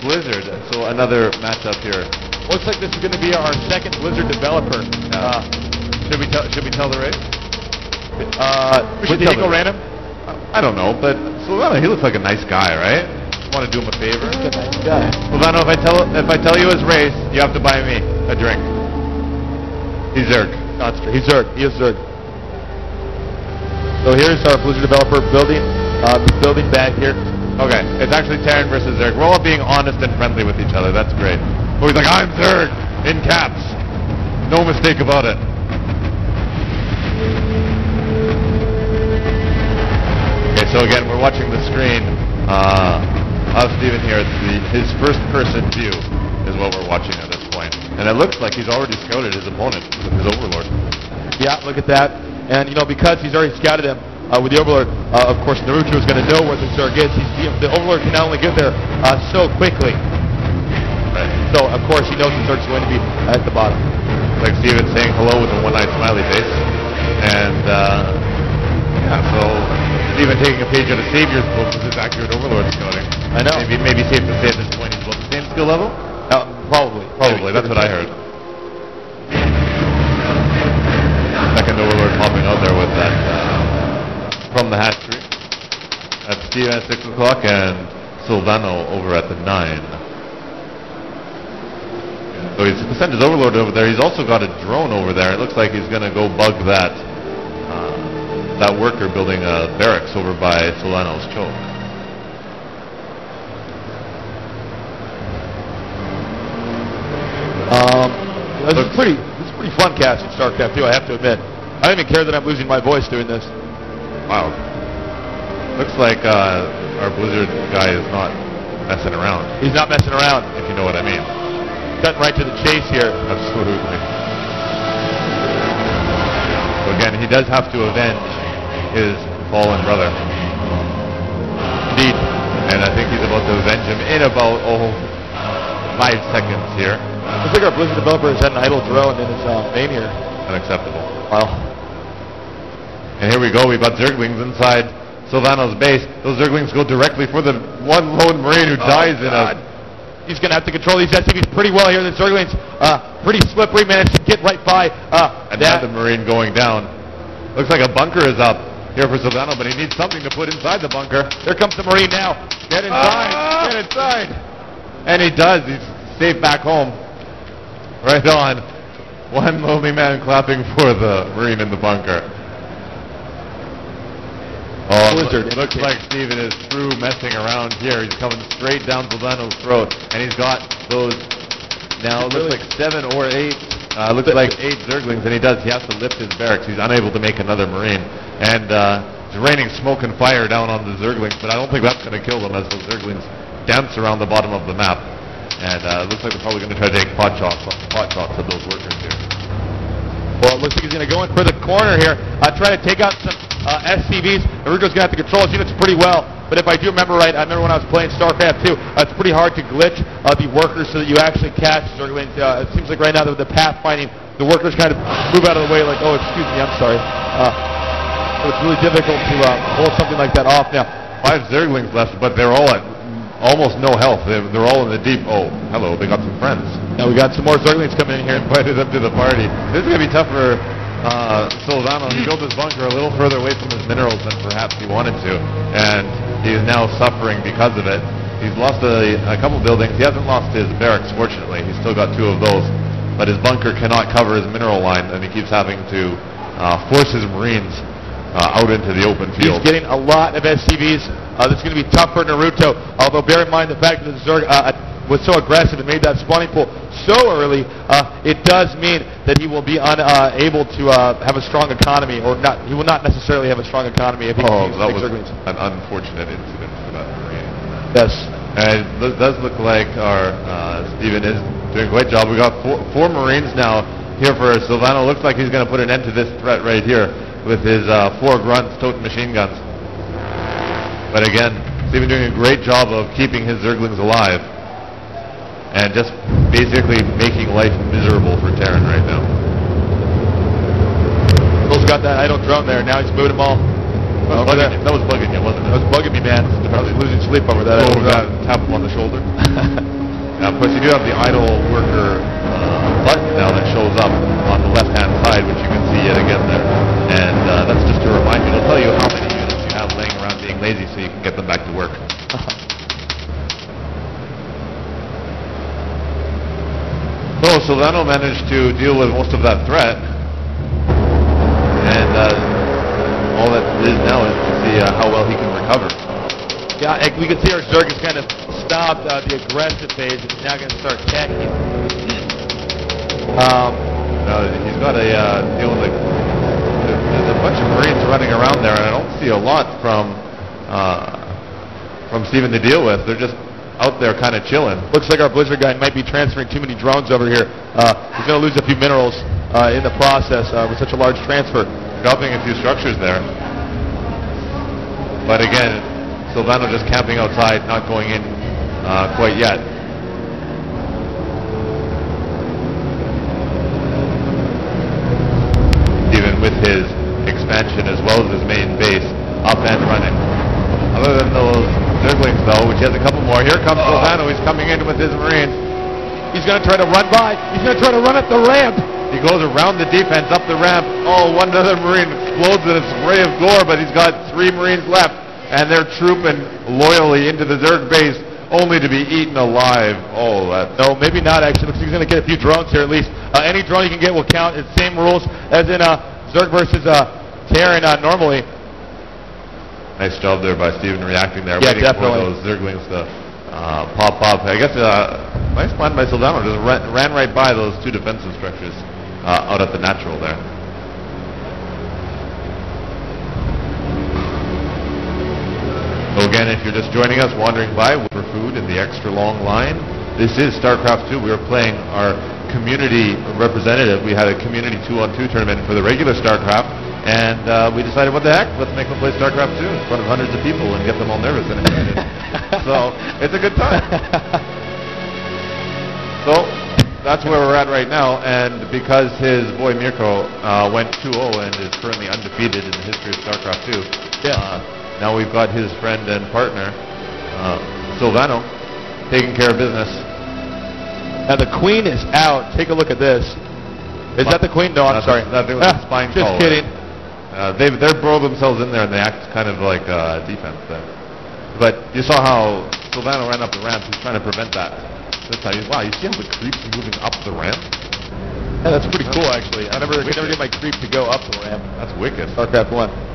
Blizzard, so another matchup here. Looks like this is going to be our second Blizzard developer. Should we tell the race? Should he go random? I don't know, but Silvano, he looks like a nice guy, right? Want to do him a favor? He's a nice guy. Silvano, if I tell you his race, you have to buy me a drink. He's Zerg. Not straight. He's Zerg. He is Zerg. So here's our Blizzard developer building back here. Okay, it's actually Terran versus Zerg. We're all being honest and friendly with each other. That's great. But he's like, I'm Zerg, in caps. No mistake about it. Okay, so again, we're watching the screen of Steven here. His first-person view is what we're watching at this point. And it looks like he's already scouted his opponent with his Overlord. Yeah, look at that. And, because he's already scouted him with the Overlord, of course, Naruto is going to know where the Zerg is. The Overlord can not only get there so quickly. Right. So, of course, he knows the Zerg's going to be at the bottom. Like Steven saying hello with a one-eyed smiley face. And, yeah, so Steven taking a page out of Savior's book with his accurate Overlord scouting. I know. Maybe safe to say at this point he's about the same skill level? Probably. That's what I heard. Second Overlord popping out there with that from the hatchery. That's Steven at 6 o'clock and Silvano over at the 9. So he's sent his Overlord over there. He's also got a drone over there. It looks like he's going to go bug that worker building a barracks over by Solano's choke. This is pretty fun casting Starcraft too, I have to admit. I don't even care that I'm losing my voice doing this. Wow. Looks like our Blizzard guy is not messing around. He's not messing around. If you know what I mean. Cutting right to the chase here. Absolutely. So again, he does have to avenge his fallen brother. Indeed. And I think he's about to avenge him in about 5 seconds here. Looks like our Blizzard developer has had an idle drone in his main here. Unacceptable. Wow. And here we go. We've got Zerglings inside Silvano's base. Those Zerglings go directly for the one lone Marine who dies in a... He's going to have to control these SCVs pretty well here. The Zerglings, pretty slippery, managed to get right by and now the Marine going down. Looks like a bunker is up here for Silvano, but he needs something to put inside the bunker. Here comes the Marine now. Get inside! Get inside! And he does. He's safe back home. Right on. One lonely man clapping for the Marine in the bunker. Oh, Blizzard. Looks like Steven is through messing around here. He's coming straight down Silvano's throat. And he's got those, now it looks like 7 or 8, looks like 8 Zerglings. And he has to lift his barracks. He's unable to make another Marine. And it's raining smoke and fire down on the Zerglings. But I don't think that's going to kill them as those Zerglings dance around the bottom of the map. And it looks like they're probably going to try to take pot shots of those workers here. Well, it looks like he's going to go in for the corner here. Try to take out some SCVs. Naruto's going to have to control his units pretty well. But if I do remember right, I remember when I was playing Starcraft 2, it's pretty hard to glitch the workers so that you actually catch Zerglings. It seems like right now with the pathfinding, the workers kind of move out of the way like, oh, excuse me, I'm sorry. So it's really difficult to pull something like that off now. 5 Zerglings left, but they're all at almost no health. They're all in the deep. Oh, hello, they got some friends. Now we got some more Zerglings coming in here. Invited them to the party. This is going to be tough for Silvano. He built his bunker a little further away from his minerals than perhaps he wanted to, and he is now suffering because of it. He's lost a couple buildings. He hasn't lost his barracks, fortunately. He's still got 2 of those, but his bunker cannot cover his mineral line, and he keeps having to force his Marines out into the open field. He's getting a lot of SCVs. This is going to be tough for Naruto, although bear in mind the fact that the Zerg was so aggressive and made that spawning pool so early, it does mean that he will be unable to have a strong economy, or not. He will not necessarily have a strong economy if he continues to take Zerglings. An unfortunate incident for that Marine. Yes. And it does look like our Steven is doing a great job. We got four Marines now here for Silvano. Looks like he's going to put an end to this threat right here with his 4 grunts toting machine guns. But again, Steven doing a great job of keeping his Zerglings alive and just basically making life miserable for Terran right now. Will's got that idle drone there. Now he's moved them all. That was bugging you, wasn't it? That was bugging me, man. I was losing sleep over that. Over that, tap him on the shoulder. Of course, you do have the idle worker button now that shows up on the left-hand side, which you can see yet again there. And that's just to remind you. It'll tell you how many units you have laying around being lazy so you can get them back to work. So Silvano managed to deal with most of that threat. And all that is now is to see how well he can recover. Yeah, we can see our Zerg has kind of stopped the aggressive phase and he's now going to start attacking. He's got a deal with there's a bunch of Marines running around there, and I don't see a lot from Steven to deal with. They're just out there kind of chilling. Looks like our Blizzard guy might be transferring too many drones over here. He's going to lose a few minerals in the process with such a large transfer. Dropping a few structures there. But again, Silvano just camping outside, not going in quite yet. Even with his expansion as well as his main base up and running. Other than those Zerglings though, which has a couple more. Here comes Silvano, he's coming in with his Marines. He's going to try to run by. He's going to try to run up the ramp. He goes around the defense, up the ramp. Oh, one other Marine explodes in a spray of gore, but he's got 3 Marines left. And they're trooping loyally into the Zerg base, only to be eaten alive. Oh, no, maybe not actually. Looks like he's going to get a few drones here at least. Any drone you can get will count. It's same rules as in Zerg versus Terran normally. Nice job there by Steven reacting there, yeah, waiting definitely. for those Zerglings to pop up. I guess nice plan by Silvano. Just ran right by those 2 defensive structures out at the natural there. So again, if you're just joining us, wandering by for food in the extra long line, this is Starcraft 2. We were playing our community representative. We had a community 2-on-2 tournament for the regular Starcraft, and we decided, what the heck, let's make them play Starcraft 2 in front of hundreds of people and get them all nervous and excited. So it's a good time. So that's where we're at right now, and because his boy Mirko went 2-0 and is currently undefeated in the history of Starcraft 2, now we've got his friend and partner, Silvano, taking care of business. Now the Queen is out. Take a look at this. Is that the Queen? No, I'm sorry. That was a spine just call. kidding. They throw themselves in there and they act kind of like defense there. But you saw how Silvano ran up the ramp. He's trying to prevent that. That's how wow, you see how the creeps are moving up the ramp? Yeah, that's pretty cool actually. I never get my creep to go up the ramp. That's wicked. Starcraft 1.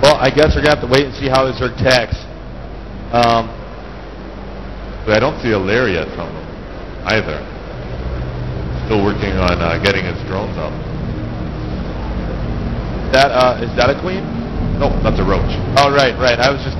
Well, I guess we're going to have to wait and see how this Zerg attacks. But I don't see a lair yet from him, either. Still working on getting his drones up. Is that a Queen? No, that's a roach. Oh, right. I was just